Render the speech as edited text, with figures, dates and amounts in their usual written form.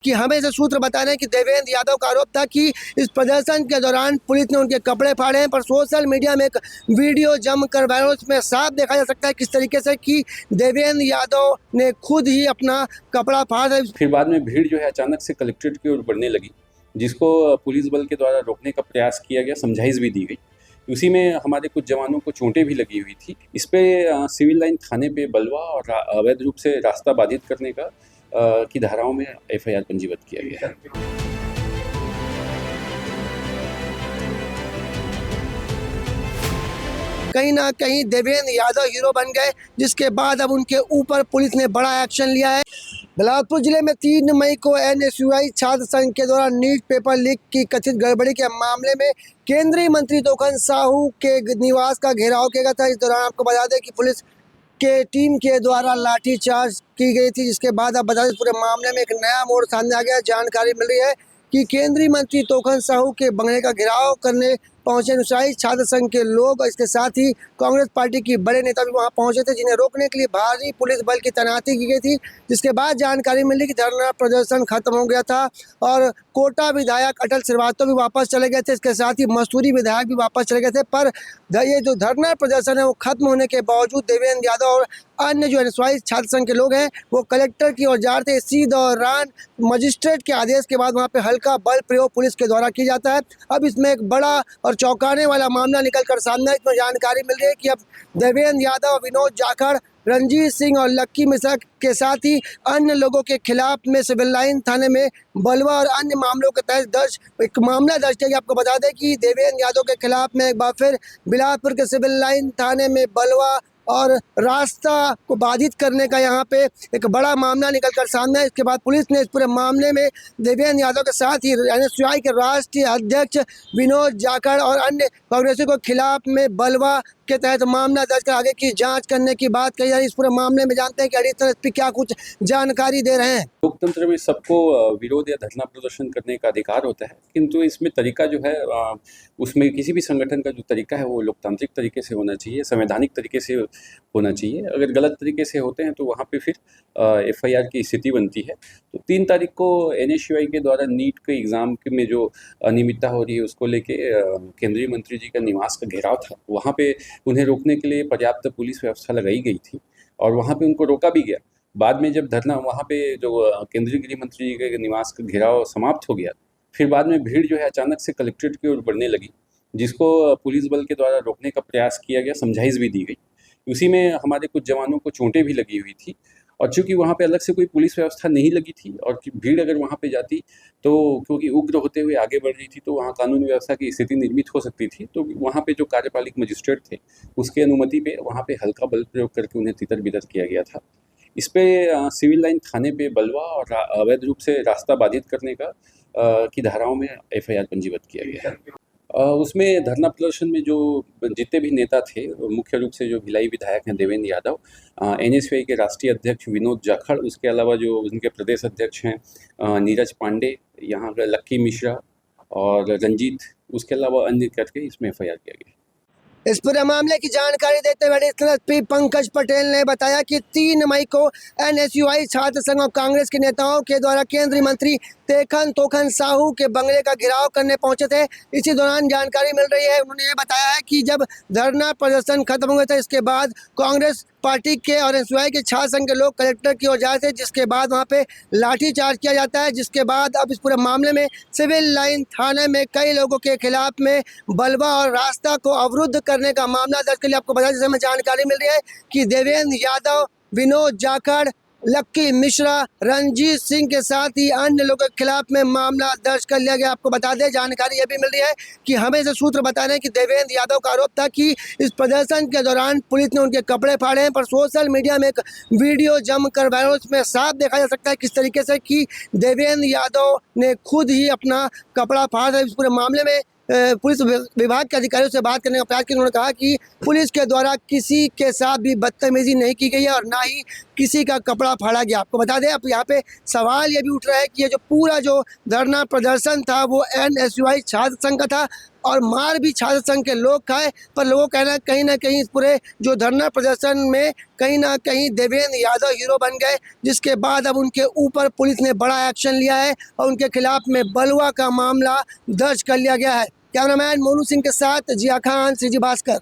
कि हमें से सूत्र बता रहे हैं कि देवेंद्र यादव का आरोप था कि इस प्रदर्शन के दौरान पुलिस ने उनके कपड़े फाड़े हैं, पर सोशल मीडिया में एक वीडियो जमकर वायरल, उसमें साफ देखा जा सकता है किस तरीके से कि देवेंद्र यादव ने खुद ही अपना कपड़ा फाड़। फिर बाद में भीड़ जो है अचानक से कलेक्ट्रेट की ओर बढ़ने लगी, जिसको पुलिस बल के द्वारा रोकने का प्रयास किया गया, समझाइश भी दी गई। उसी में हमारे कुछ जवानों को चोटें भी लगी हुई थी। इस पे सिविल लाइन थाने पे बलवा और अवैध रूप से रास्ता बाधित करने का की धाराओं में एफआईआर पंजीबद्ध किया गया है। कहीं ना कहीं देवेंद्र यादव हीरो बन गए, जिसके बाद अब उनके ऊपर पुलिस ने बड़ा एक्शन लिया है। बिलासपुर जिले में 3 मई को एनएसयूआई छात्र संघ के द्वारा नीट पेपर लीक की कथित गड़बड़ी के मामले में केंद्रीय मंत्री तोखन साहू के निवास का घेराव किया गया था। इस दौरान आपको बता दें कि पुलिस के टीम के द्वारा लाठीचार्ज की गई थी, जिसके बाद अब बता दें पूरे मामले में एक नया मोड़ सामने आ गया। जानकारी मिल रही है कि केंद्रीय मंत्री तोखन साहू के बंगले का घेराव करने पहुंचे अनुसारी छात्र संघ के लोग, इसके साथ ही कांग्रेस पार्टी की बड़े नेता भी वहां पहुंचे थे, जिन्हें रोकने के लिए भारी पुलिस बल की तैनाती की गई थी। जिसके बाद जानकारी मिली कि धरना प्रदर्शन खत्म हो गया था और कोटा विधायक अटल श्रीवास्तव भी वापस चले गए थे। इसके साथ ही मसूरी विधायक भी वापस चले गए थे। पर ये जो धरना प्रदर्शन है वो खत्म होने के बावजूद देवेंद्र यादव और अन्य जो एनएसयूआई छात्र संघ के लोग हैं वो कलेक्टर की ओर जा रहे थे। इसी दौरान मजिस्ट्रेट के आदेश के बाद वहाँ पे हल्का बल प्रयोग पुलिस के द्वारा किया जाता है। अब इसमें एक बड़ा और चौंकाने वाला मामला निकल कर सामने, इसमें जानकारी मिल रही है कि अब देवेंद्र यादव, विनोद जाखड़, रंजीत सिंह और लक्की मिश्रा के साथ ही अन्य लोगों के खिलाफ में सिविल लाइन थाने में बलवा और अन्य मामलों के तहत एक मामला दर्ज किया गया। आपको बता दें कि देवेंद्र यादव के खिलाफ में एक बार फिर बिलासपुर के सिविल लाइन थाने में बलवा और रास्ता को बाधित करने का यहाँ पे एक बड़ा मामला निकल कर सामने है। इसके बाद पुलिस ने इस पूरे मामले में देवेंद्र यादव के साथ ही एनएसयूआई के राष्ट्रीय अध्यक्ष विनोद जाखड़ और अन्य कांग्रेसियों के खिलाफ में बलवा के तहत मामला दर्ज कर आगे की जांच करने की बात कही जा रही है। इस पूरे मामले में जानते हैं कि एडिशनल एसपी क्या कुछ जानकारी दे रहे हैं। लोकतंत्र में सबको विरोध या धरना प्रदर्शन करने का अधिकार होता है, किंतु इसमें तरीका जो है उसमें किसी भी संगठन का जो तरीका है वो लोकतांत्रिक तरीके से होना चाहिए, संवैधानिक तरीके से होना चाहिए। अगर गलत तरीके से होते हैं तो वहाँ पे फिर एफआईआर की स्थिति बनती है। तो 3 तारीख को एनएसयूआई के द्वारा नीट के एग्ज़ाम में जो अनियमितता हो रही है उसको लेके केंद्रीय मंत्री जी का निवास का घेराव था। वहाँ पे उन्हें रोकने के लिए पर्याप्त पुलिस व्यवस्था लगाई गई थी और वहाँ पे उनको रोका भी गया। बाद में जब धरना वहाँ पे जो केंद्रीय गृह मंत्री जी के निवास का घेराव समाप्त हो गया, फिर बाद में भीड़ जो है अचानक से कलेक्ट्रेट की ओर बढ़ने लगी, जिसको पुलिस बल के द्वारा रोकने का प्रयास किया गया, समझाइश भी दी गई। उसी में हमारे कुछ जवानों को चोटें भी लगी हुई थी और चूँकि वहाँ पे अलग से कोई पुलिस व्यवस्था नहीं लगी थी और भीड़ अगर वहाँ पे जाती तो क्योंकि उग्र होते हुए आगे बढ़ रही थी तो वहाँ कानून व्यवस्था की स्थिति निर्मित हो सकती थी। तो वहाँ पे जो कार्यपालिक मजिस्ट्रेट थे उसके अनुमति पे वहाँ पे हल्का बल प्रयोग करके उन्हें तितर बितर किया गया था। इस पे सिविल लाइन थाने पे बलवा और अवैध रूप से रास्ता बाधित करने का की धाराओं में एफआईआर पंजीबद्ध किया गया है। उसमें धरना प्रदर्शन में जो जितने भी नेता थे, मुख्य रूप से जो भिलाई विधायक हैं देवेंद्र यादव, एनएसयूआई के राष्ट्रीय अध्यक्ष विनोद जाखड़, उसके अलावा जो उनके प्रदेश अध्यक्ष हैं नीरज पांडे, यहाँ का लक्की मिश्रा और रंजीत, उसके अलावा अन्य करके इसमें एफआईआर किया गया। इस पूरे मामले की जानकारी देते हुए एडिशनल एसपी पंकज पटेल ने बताया कि 3 मई को एनएसयूआई छात्र संघ और कांग्रेस के नेताओं के द्वारा केंद्रीय मंत्री तोखन साहू के बंगले का घेराव करने पहुंचे थे। इसी दौरान जानकारी मिल रही है, उन्होंने ये बताया है कि जब धरना प्रदर्शन खत्म हुए थे इसके बाद कांग्रेस पार्टी के और एनएसयूआई के छात्र संघ के लोग कलेक्टर की ओर जा रहे थे, जिसके बाद वहाँ पे लाठीचार्ज किया जाता है। जिसके बाद अब इस पूरे मामले में सिविल लाइन थाने में कई लोगों के खिलाफ में बलवा और रास्ता को अवरुद्ध करने का मामला दर्ज कर लिया। आपको बता दें, हमें जानकारी मिल रही है कि देवेंद्र यादव, विनोद जाखड़, लक्की मिश्रा, रंजीत सिंह के साथ ही अन्य लोगों के खिलाफ में मामला दर्ज कर लिया गया। आपको बता दें, जानकारी ये भी मिल रही है कि हमें से सूत्र बता रहे हैं कि देवेंद्र यादव का आरोप था कि इस प्रदर्शन के दौरान पुलिस ने उनके कपड़े फाड़े हैं, पर सोशल मीडिया में एक वीडियो जमकर वायरल, उसमें साफ देखा जा सकता है किस तरीके से कि देवेंद्र यादव ने खुद ही अपना कपड़ा फाड़। इस पूरे मामले में पुलिस विभाग के अधिकारियों से बात करने का प्रयास किया। उन्होंने कहा कि पुलिस के द्वारा किसी के साथ भी बदतमीजी नहीं की गई है और ना ही किसी का कपड़ा फाड़ा गया। आपको बता दें, अब यहाँ पे सवाल ये भी उठ रहा है कि ये जो पूरा जो धरना प्रदर्शन था वो एनएसयूआई छात्र संघ का था, और मार भी छात्र संघ के लोग खाए। पर लोगों का कहना कहीं ना कहीं इस पूरे जो धरना प्रदर्शन में कहीं ना कहीं देवेंद्र यादव हीरो बन गए, जिसके बाद अब उनके ऊपर पुलिस ने बड़ा एक्शन लिया है और उनके खिलाफ में बलवा का मामला दर्ज कर लिया गया है। कैमरामैन मोनू सिंह के साथ जिया खान, सीजी भास्कर।